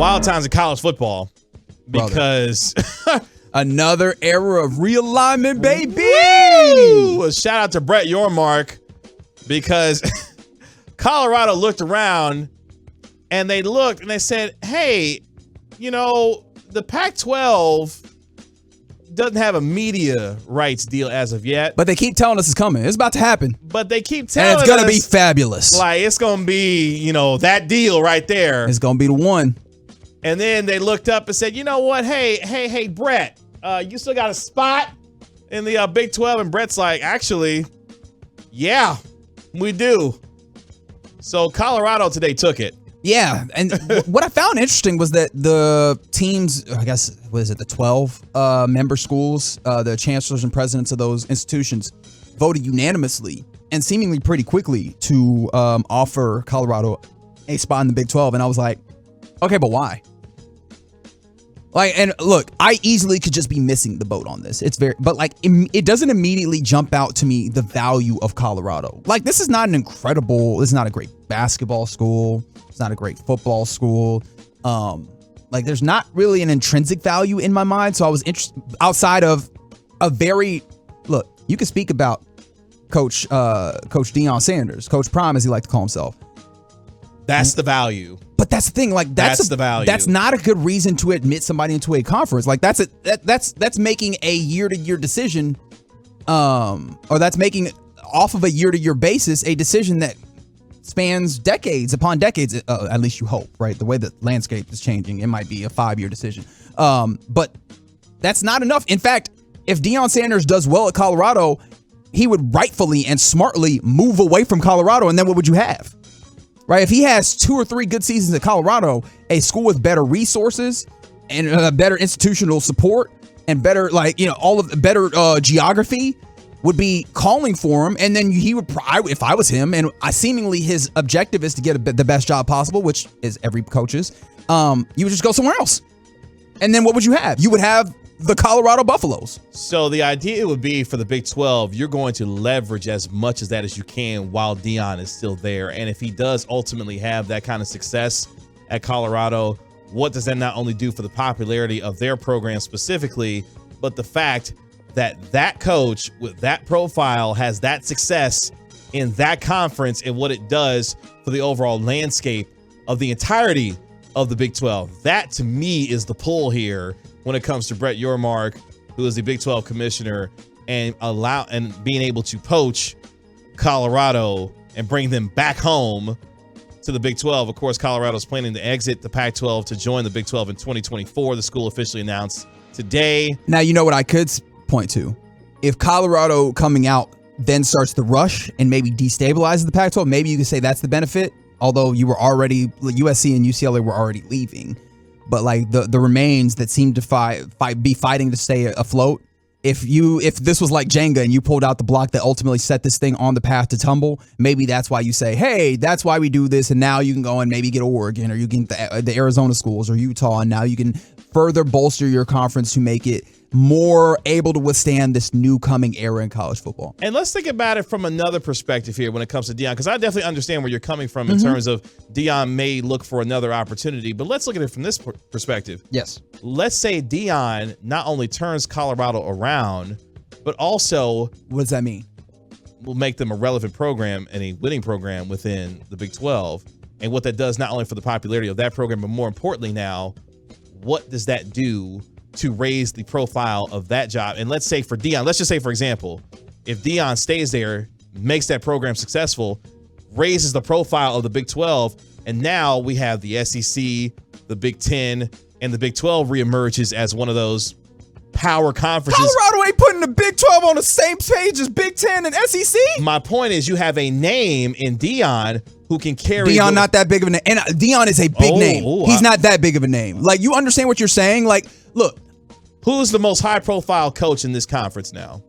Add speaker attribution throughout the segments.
Speaker 1: Wild times in college football because
Speaker 2: another era of realignment, baby.
Speaker 1: Woo! Shout out to Brett Yormark because Colorado looked around and they looked and they said, hey, you know, the Pac-12 doesn't have a media rights deal as of yet.
Speaker 2: But they keep telling us it's coming. It's about to happen.
Speaker 1: But they keep telling us.
Speaker 2: And it's going to be fabulous.
Speaker 1: Like, it's going to be, you know, that deal right there.
Speaker 2: It's going to be the one.
Speaker 1: And then they looked up and said, you know what? Hey, Brett, you still got a spot in the Big 12? And Brett's like, actually, yeah, we do. So Colorado today took it.
Speaker 2: Yeah, and what I found interesting was that the teams, I guess, what is it, the 12 member schools, the chancellors and presidents of those institutions voted unanimously and seemingly pretty quickly to offer Colorado a spot in the Big 12. And I was like, okay, but why? Like, and look, I easily could just be missing the boat on this. But like, it doesn't immediately jump out to me the value of Colorado. Like, this is not a great basketball school. It's not a great football school. Like, there's not really an intrinsic value in my mind. So I was interested outside of look, you can speak about Coach Deion Sanders, Coach Prime, as he liked to call himself.
Speaker 1: That's the value.
Speaker 2: But that's the thing, like that's
Speaker 1: the value.
Speaker 2: That's not a good reason to admit somebody into a conference. Like that's making a year-to-year decision, or that's making off of a year-to-year basis a decision that spans decades upon decades. At least you hope, right? The way the landscape is changing, it might be a 5-year decision. But that's not enough. In fact, if Deion Sanders does well at Colorado, he would rightfully and smartly move away from Colorado, and then what would you have? Right, if he has 2 or 3 good seasons at Colorado, a school with better resources and better institutional support and better, better geography would be calling for him. And then he would, if I was him, and seemingly his objective is to get the best job possible, which is every coach's, you would just go somewhere else. And then what would you have? You would have the Colorado Buffaloes.
Speaker 1: So the idea would be for the Big 12, you're going to leverage as much of that as you can while Deion is still there. And if he does ultimately have that kind of success at Colorado, what does that not only do for the popularity of their program specifically, but the fact that that coach with that profile has that success in that conference and what it does for the overall landscape of the entirety of the Big 12. That to me is the pull here when it comes to Brett Yormark, who is the Big 12 commissioner, and being able to poach Colorado and bring them back home to the Big 12. Of course, Colorado's planning to exit the Pac-12 to join the Big 12 in 2024. The school officially announced today.
Speaker 2: Now, you know what I could point to? If Colorado coming out then starts the rush and maybe destabilizes the Pac-12, maybe you could say that's the benefit, although USC and UCLA were already leaving. But like the remains that seem to be fighting to stay afloat. If this was like Jenga and you pulled out the block that ultimately set this thing on the path to tumble, maybe that's why you say, hey, that's why we do this. And now you can go and maybe get Oregon, or you can get the Arizona schools or Utah. And now you can further bolster your conference to make it more able to withstand this new coming era in college football.
Speaker 1: And let's think about it from another perspective here when it comes to Deion, because I definitely understand where you're coming from in terms of Deion may look for another opportunity, but let's look at it from this perspective.
Speaker 2: Yes.
Speaker 1: Let's say Deion not only turns Colorado around, but also,
Speaker 2: what does that mean?
Speaker 1: Will make them a relevant program and a winning program within the Big 12. And what that does not only for the popularity of that program, but more importantly now, what does that do to raise the profile of that job? And let's say for Deion, let's just say, for example, if Deion stays there, makes that program successful, raises the profile of the Big 12, and now we have the SEC, the Big 10, and the Big 12 reemerges as one of those power conferences.
Speaker 2: Colorado ain't putting the Big 12 on the same page as Big 10 and SEC.
Speaker 1: My point is you have a name in Deion who can carry.
Speaker 2: Deion not that big of a name. And Deion is a big name. He's not that big of a name. Like, you understand what you're saying? Like, look.
Speaker 1: Who's the most high-profile coach in this conference now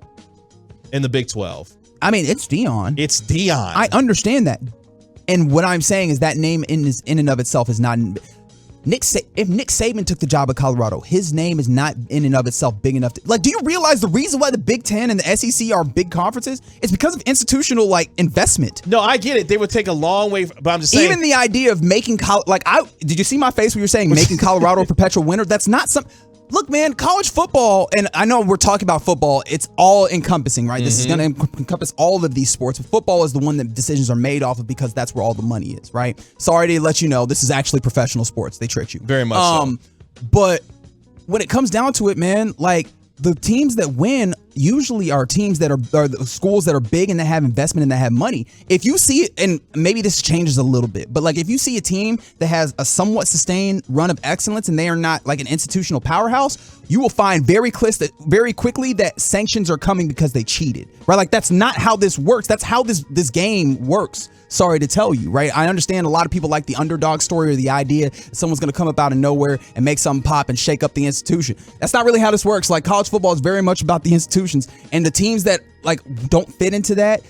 Speaker 1: in the Big 12?
Speaker 2: I mean, it's Deion.
Speaker 1: It's Deion.
Speaker 2: I understand that. And what I'm saying is that name in and of itself is not. if Nick Saban took the job at Colorado, his name is not in and of itself big enough to, like, do you realize the reason why the Big Ten and the SEC are big conferences? It's because of institutional, like, investment.
Speaker 1: No, I get it. They would take a long way, but I'm just saying.
Speaker 2: Even the idea of making, did you see my face when you were saying making Colorado a perpetual winner? That's not something. Look, man, college football, and I know we're talking about football, it's all encompassing, right? This is going to encompass all of these sports. But football is the one that decisions are made off of because that's where all the money is, right? Sorry to let you know, this is actually professional sports. They tricked you.
Speaker 1: Very much so.
Speaker 2: But when it comes down to it, man, like, the teams that win usually are teams that are the schools that are big and that have investment and that have money. If you see it, and maybe this changes a little bit, but like if you see a team that has a somewhat sustained run of excellence and they are not like an institutional powerhouse, you will find very quickly that sanctions are coming because they cheated, right? Like that's not how this works. That's how this game works. Sorry to tell you, right? I understand a lot of people like the underdog story or the idea that someone's going to come up out of nowhere and make something pop and shake up the institution. That's not really how this works. Like college football is very much about the institutions, and the teams that like don't fit into that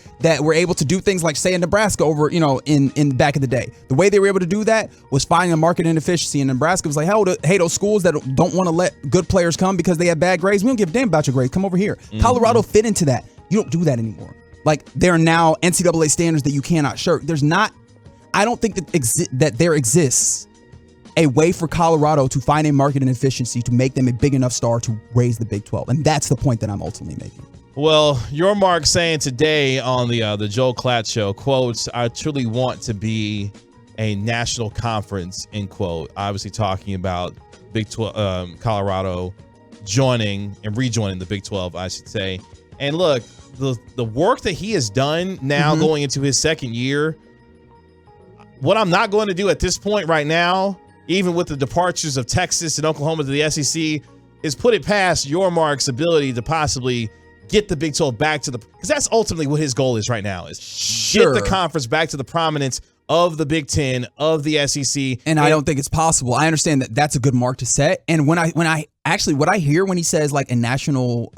Speaker 2: were able to do things like say in Nebraska over, in back in the day. The way they were able to do that was finding a market inefficiency. And Nebraska was like, hey, those schools that don't want to let good players come because they have bad grades, we don't give a damn about your grades. Come over here. Colorado fit into that. You don't do that anymore. Like there are now NCAA standards that you cannot shirk. I don't think that there exists a way for Colorado to find a market inefficiency to make them a big enough star to raise the Big 12. And that's the point that I'm ultimately making.
Speaker 1: Well, Yormark saying today on the Joel Klatt show, quotes, I truly want to be a national conference, end quote. Obviously talking about Big 12, Colorado joining and rejoining the Big 12, I should say. And look, the work that he has done now going into his second year, what I'm not going to do at this point right now, even with the departures of Texas and Oklahoma to the SEC, is put it past Yormark's ability to possibly get the Big 12 back to because that's ultimately what his goal is right now, is get the conference back to the prominence of the Big 10, of the SEC.
Speaker 2: And I don't think it's possible. I understand that that's a good mark to set. And when I actually, what I hear when he says like a national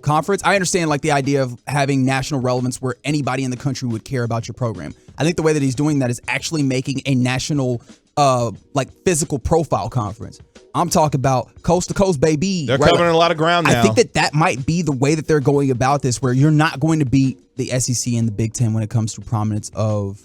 Speaker 2: conference, I understand like the idea of having national relevance where anybody in the country would care about your program. I think the way that he's doing that is actually making a national like physical profile conference. I'm talking about coast to coast, baby.
Speaker 1: They're covering a lot of ground now.
Speaker 2: I think that might be the way that they're going about this, where you're not going to beat the SEC and the Big Ten when it comes to prominence of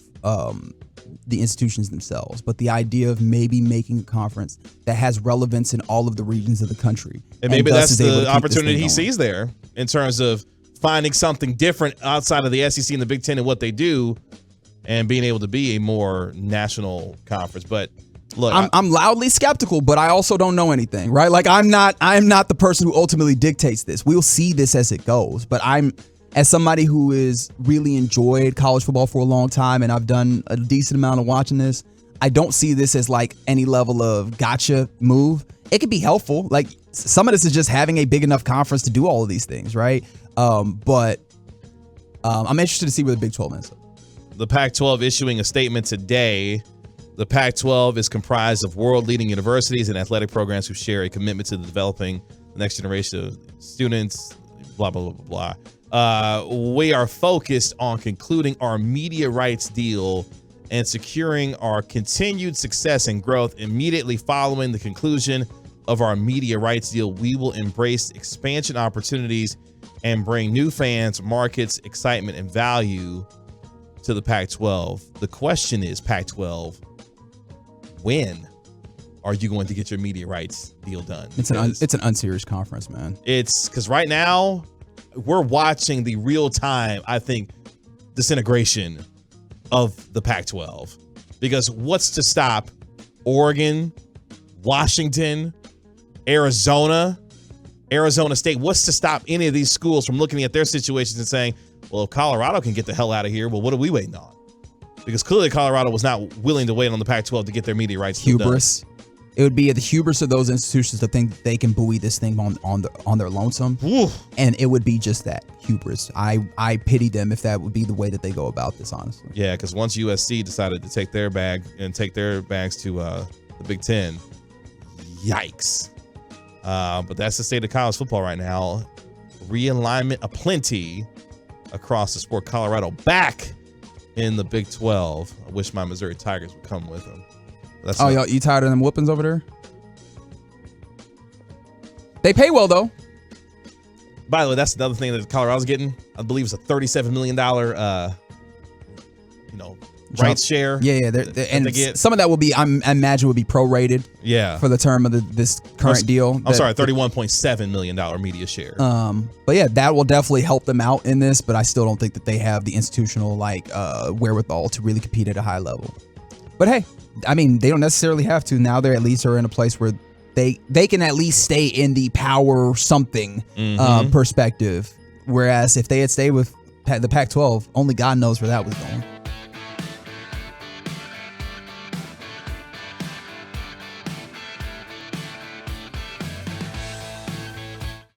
Speaker 2: the institutions themselves, but the idea of maybe making a conference that has relevance in all of the regions of the country.
Speaker 1: And maybe that's the opportunity he sees there in terms of finding something different outside of the SEC and the Big Ten and what they do and being able to be a more national conference. But look,
Speaker 2: I'm loudly skeptical, but I also don't know anything, right? Like I'm not the person who ultimately dictates this. We'll see this as it goes, but as somebody who has really enjoyed college football for a long time, and I've done a decent amount of watching this, I don't see this as like any level of gotcha move. It could be helpful. Like some of this is just having a big enough conference to do all of these things, right? But I'm interested to see where the Big 12 ends up.
Speaker 1: The Pac-12 issuing a statement today. The Pac-12 is comprised of world-leading universities and athletic programs who share a commitment to developing the next generation of students, blah, blah, blah, blah, blah. We are focused on concluding our media rights deal and securing our continued success and growth. Immediately following the conclusion of our media rights deal, we will embrace expansion opportunities and bring new fans, markets, excitement, and value to the Pac-12. The question is, Pac-12, when are you going to get your media rights deal done?
Speaker 2: It's an unserious conference, man.
Speaker 1: It's because right now we're watching the real time, I think, disintegration of the Pac-12. Because what's to stop Oregon, Washington, Arizona State? What's to stop any of these schools from looking at their situations and saying, well, if Colorado can get the hell out of here, well, what are we waiting on? Because clearly Colorado was not willing to wait on the Pac-12 to get their media rights.
Speaker 2: Hubris. It would be the hubris of those institutions to think that they can buoy this thing on their lonesome.
Speaker 1: Ooh.
Speaker 2: And it would be just that, hubris. I pity them if that would be the way that they go about this, honestly.
Speaker 1: Yeah, because once USC decided to take their bags to the Big Ten, yikes. But that's the state of college football right now. Realignment aplenty across the sport. Colorado back in the Big 12. I wish my Missouri Tigers would come with them. That's
Speaker 2: y'all, you tired of them whoopings over there? They pay well though.
Speaker 1: By the way, that's another thing that Colorado's getting. I believe it's a $37 million, rights share.
Speaker 2: Yeah. And
Speaker 1: they get.
Speaker 2: Some of that will be, I imagine, will be prorated.
Speaker 1: Yeah.
Speaker 2: For the term of this current deal.
Speaker 1: I'm sorry, $31.7 million media share.
Speaker 2: But yeah, that will definitely help them out in this. But I still don't think that they have the institutional wherewithal to really compete at a high level. But hey, I mean, they don't necessarily have to. Now they're at least in a place where they can at least stay in the power something perspective. Whereas if they had stayed with the Pac-12, only God knows where that was going.